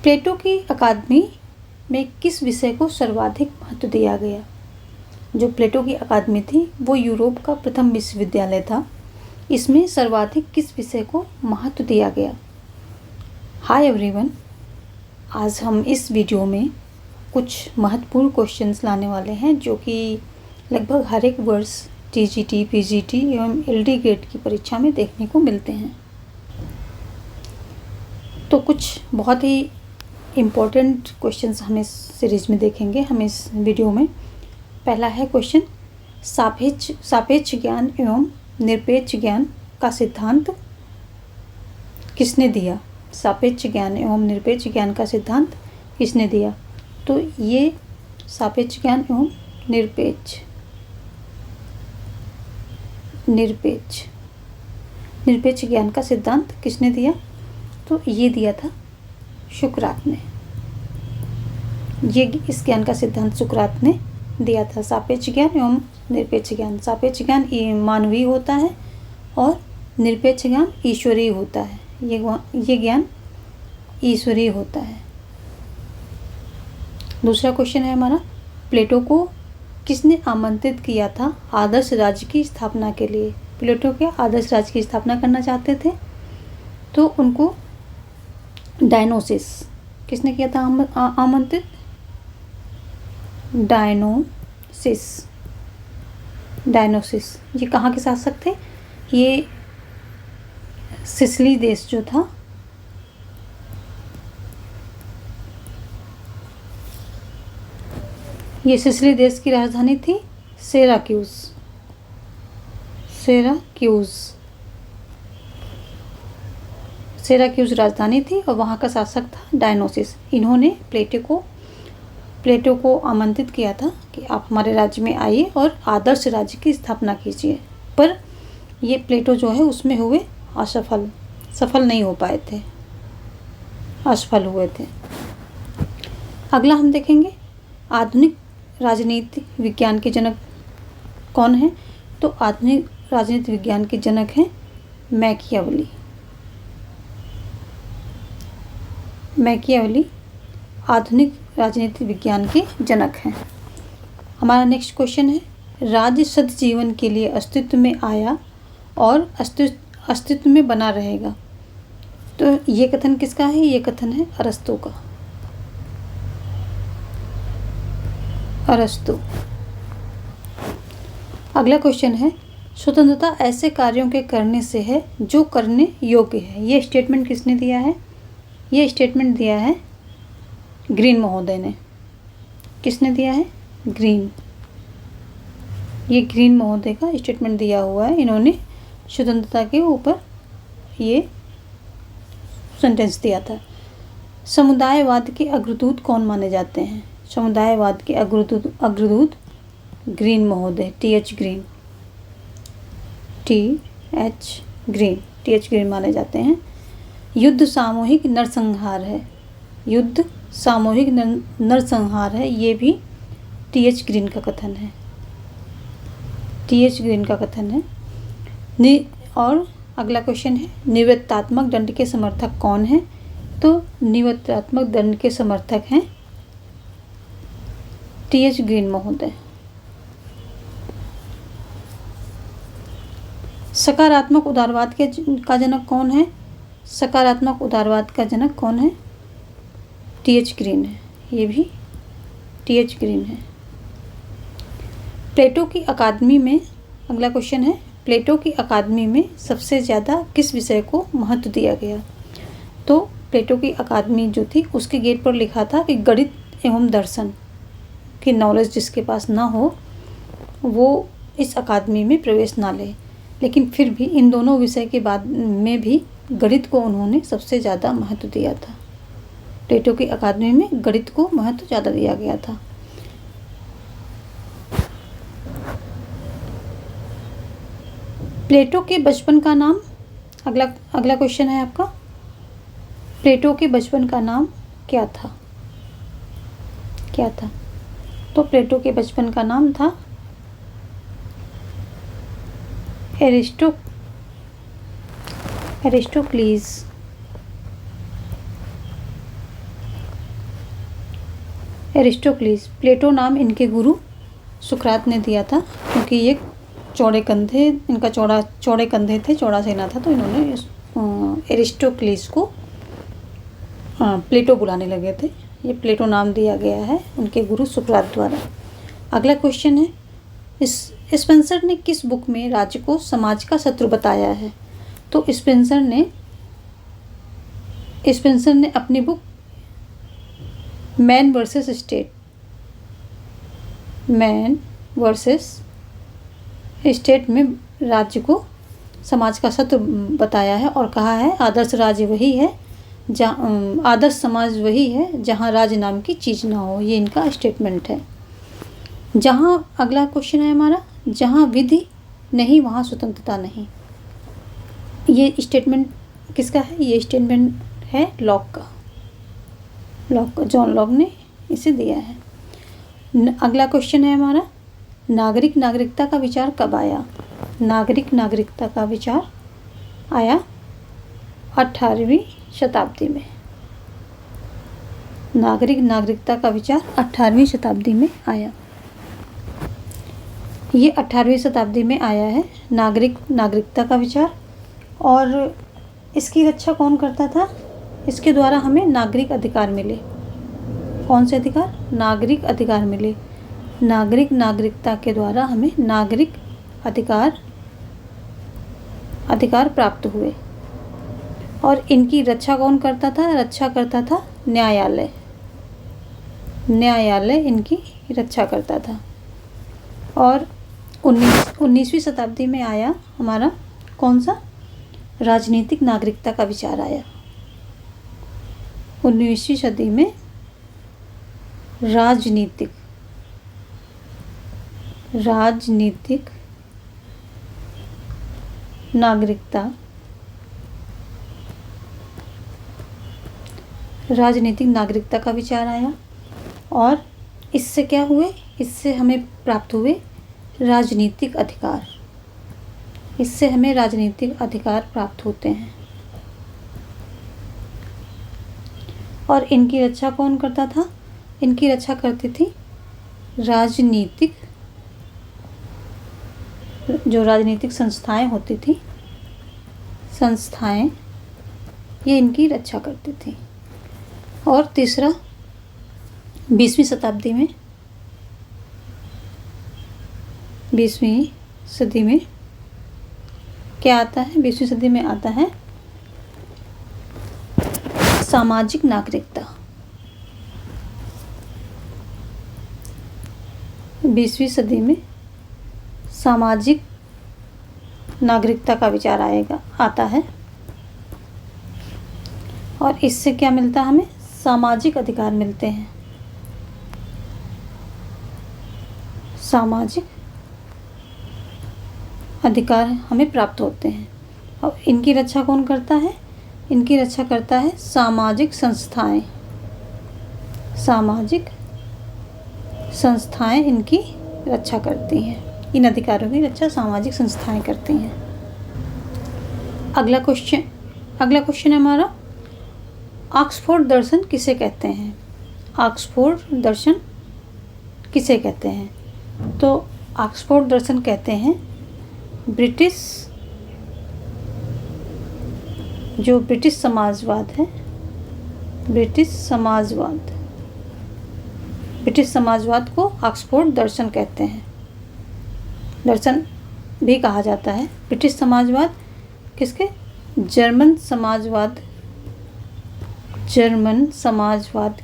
प्लेटो की अकादमी में किस विषय को सर्वाधिक महत्व दिया गया? जो प्लेटो की अकादमी थी वो यूरोप का प्रथम विश्वविद्यालय था। इसमें सर्वाधिक किस विषय को महत्व दिया गया? हाय एवरीवन, आज हम इस वीडियो में कुछ महत्वपूर्ण क्वेश्चंस लाने वाले हैं जो कि लगभग हर एक वर्ष टीजीटी, पीजीटी एवं एलडी ग्रेड की परीक्षा में देखने को मिलते हैं। तो कुछ बहुत ही इम्पोर्टेंट क्वेश्चंस हम इस सीरीज में देखेंगे हम इस वीडियो में। पहला है क्वेश्चन, सापेक्ष ज्ञान एवं निरपेक्ष ज्ञान का सिद्धांत किसने दिया? सापेक्ष ज्ञान एवं निरपेक्ष ज्ञान का सिद्धांत किसने दिया? तो ये सापेक्ष ज्ञान एवं निरपेक्ष ज्ञान का सिद्धांत किसने दिया? तो ये दिया था सुकरात ने। इस ज्ञान का सिद्धांत सुकरात ने दिया था। सापेक्ष ज्ञान एवं निरपेक्ष ज्ञान। सापेक्ष ज्ञान मानवीय होता है और निरपेक्ष ज्ञान ईश्वरीय होता है। ये ज्ञान ईश्वरीय होता है। दूसरा क्वेश्चन है हमारा, प्लेटो को किसने आमंत्रित किया था आदर्श राज्य की स्थापना के लिए? प्लेटो के आदर्श राज्य की स्थापना करना चाहते थे तो उनको डायनोसिस किसने किया था आमंत्रित? डायनोसिस। ये कहाँ के शासक थे? ये सिसिली देश जो था, ये सिसिली देश की राजधानी थी सेराक्यूज राजधानी थी और वहाँ का शासक था डायनोसिस। इन्होंने प्लेटो को आमंत्रित किया था कि आप हमारे राज्य में आइए और आदर्श राज्य की स्थापना कीजिए, पर ये प्लेटो जो है उसमें हुए सफल नहीं हो पाए थे, असफल हुए थे। अगला हम देखेंगे, आधुनिक राजनीति विज्ञान के जनक कौन है? तो आधुनिक राजनीति विज्ञान के जनक हैं मैकियावेली आधुनिक राजनीति विज्ञान के जनक हैं। हमारा नेक्स्ट क्वेश्चन है, राज्य सद्जीवन के लिए अस्तित्व में आया और अस्तित्व में बना रहेगा। तो ये कथन किसका है? ये कथन है अरस्तू का। अगला क्वेश्चन है, स्वतंत्रता ऐसे कार्यों के करने से है जो करने योग्य है। ये स्टेटमेंट किसने दिया है? ये स्टेटमेंट दिया है ग्रीन महोदय ने। किसने दिया है? ग्रीन। ये ग्रीन महोदय का स्टेटमेंट दिया हुआ है। इन्होंने स्वतंत्रता के ऊपर ये सेंटेंस दिया था। समुदायवाद के अग्रदूत कौन माने जाते हैं? समुदायवाद के अग्रदूत ग्रीन महोदय, टी.एच. ग्रीन माने जाते हैं। युद्ध सामूहिक नरसंहार है। ये भी टी.एच. ग्रीन का कथन है। और अगला क्वेश्चन है, निवृत्तात्मक दंड के समर्थक कौन है? तो निवृत्तात्मक दंड के समर्थक हैं टी.एच. ग्रीन महोदय। सकारात्मक उदारवाद का जनक कौन है? सकारात्मक उदारवाद का जनक कौन है? टी.एच. ग्रीन है। ये भी टी.एच. ग्रीन है। प्लेटो की अकादमी में, अगला क्वेश्चन है, प्लेटो की अकादमी में सबसे ज़्यादा किस विषय को महत्व दिया गया? तो प्लेटो की अकादमी जो थी उसके गेट पर लिखा था कि गणित एवं दर्शन की नॉलेज जिसके पास ना हो वो इस अकादमी में प्रवेश ना ले। लेकिन फिर भी इन दोनों विषय के बाद में भी गणित को उन्होंने सबसे ज़्यादा महत्व दिया था। प्लेटो की अकादमी में गणित को महत्व ज़्यादा दिया गया था। प्लेटो के बचपन का नाम, अगला क्वेश्चन है आपका, प्लेटो के बचपन का नाम क्या था? तो प्लेटो के बचपन का नाम था एरिस्टोक्लीज। एरिस्टोक्लीस, प्लेटो नाम इनके गुरु सुकरात ने दिया था, क्योंकि ये चौड़े कंधे, इनका चौड़े कंधे थे, चौड़ा सीना था, तो इन्होंने एरिस्टोक्लीस को प्लेटो बुलाने लगे थे। ये प्लेटो नाम दिया गया है उनके गुरु सुकरात द्वारा। अगला क्वेश्चन है, स्पेंसर ने किस बुक में राज्य को समाज का शत्रु बताया है? तो स्पेंसर ने अपनी बुक मैन वर्सेस स्टेट में राज्य को समाज का शत्रु बताया है और कहा है आदर्श समाज वही है जहाँ राज्य नाम की चीज़ ना हो। ये इनका स्टेटमेंट है। अगला क्वेश्चन है हमारा, जहाँ विधि नहीं वहाँ स्वतंत्रता नहीं। ये स्टेटमेंट किसका है? ये स्टेटमेंट है लॉक का। जॉन लॉक ने इसे दिया है। अगला क्वेश्चन है हमारा, नागरिकता का विचार कब आया? नागरिकता का विचार आया 18वीं शताब्दी में। नागरिकता का विचार 18वीं शताब्दी में आया। ये 18वीं शताब्दी में आया है नागरिकता का विचार। और इसकी रक्षा कौन करता था? इसके द्वारा हमें नागरिक अधिकार मिले। कौन से अधिकार? नागरिक अधिकार मिले। नागरिकता के द्वारा हमें नागरिक अधिकार प्राप्त हुए। और इनकी रक्षा कौन करता था? रक्षा करता था न्यायालय इनकी रक्षा करता था। और 19वीं शताब्दी में आया हमारा कौन सा? राजनीतिक नागरिकता का विचार आया। 19वीं सदी में राजनीतिक नागरिकता का विचार आया। और इससे क्या हुए? इससे हमें प्राप्त हुए राजनीतिक अधिकार। इससे हमें राजनीतिक अधिकार प्राप्त होते हैं। और इनकी रक्षा कौन करता था? इनकी रक्षा करती थी जो राजनीतिक संस्थाएं होती थी, ये इनकी रक्षा करती थी। और तीसरा, 20वीं सदी में क्या आता है? 20वीं सदी में आता है सामाजिक नागरिकता। 20वीं सदी में सामाजिक नागरिकता का विचार आता है। और इससे क्या मिलता है? हमें सामाजिक अधिकार मिलते हैं। सामाजिक अधिकार हमें प्राप्त होते हैं। और इनकी रक्षा कौन करता है? इनकी रक्षा करता है सामाजिक संस्थाएं इनकी रक्षा करती हैं। इन अधिकारों की रक्षा सामाजिक संस्थाएं करती हैं। अगला क्वेश्चन है हमारा, ऑक्सफोर्ड दर्शन किसे कहते हैं? ऑक्सफोर्ड दर्शन किसे कहते हैं? तो ऑक्सफोर्ड दर्शन कहते हैं ब्रिटिश समाजवाद है। ब्रिटिश समाजवाद को ऑक्सफोर्ड दर्शन कहते हैं। दर्शन भी कहा जाता है। ब्रिटिश समाजवाद किसके? जर्मन समाजवाद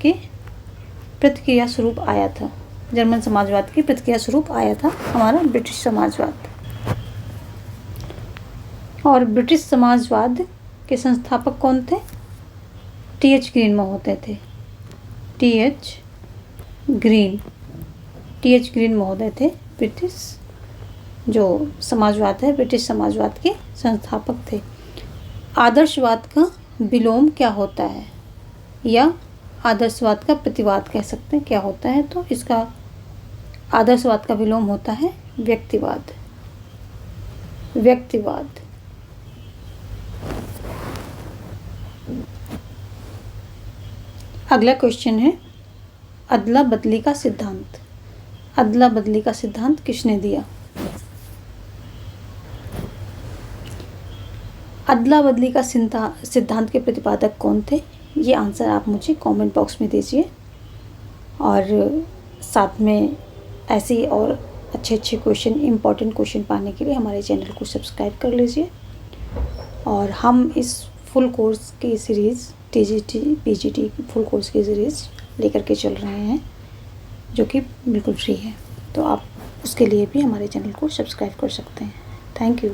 के प्रतिक्रिया स्वरूप आया था। जर्मन समाजवाद की प्रतिक्रिया स्वरूप आया था हमारा ब्रिटिश समाजवाद। और ब्रिटिश समाजवाद के संस्थापक कौन थे? टी.एच. ग्रीन महोदय थे। टी.एच. ग्रीन महोदय थे। ब्रिटिश जो समाजवाद है, ब्रिटिश समाजवाद के संस्थापक थे। आदर्शवाद का विलोम क्या होता है? या आदर्शवाद का प्रतिवाद कह सकते हैं। क्या होता है? तो इसका आदर्शवाद का विलोम होता है व्यक्तिवाद। अगला क्वेश्चन है, अदला बदली का सिद्धांत। अदला बदली का सिद्धांत किसने दिया? अदला बदली का सिद्धांत के प्रतिपादक कौन थे? ये आंसर आप मुझे कमेंट बॉक्स में दीजिए। और साथ में ऐसे ही और अच्छे अच्छे क्वेश्चन, इम्पॉर्टेंट क्वेश्चन पाने के लिए हमारे चैनल को सब्सक्राइब कर लीजिए। और हम इस फुल कोर्स की series TGT PGT full course की सीरीज़ लेकर के चल रहे हैं, जो कि बिल्कुल फ्री है। तो आप उसके लिए भी हमारे चैनल को सब्सक्राइब कर सकते हैं। Thank you.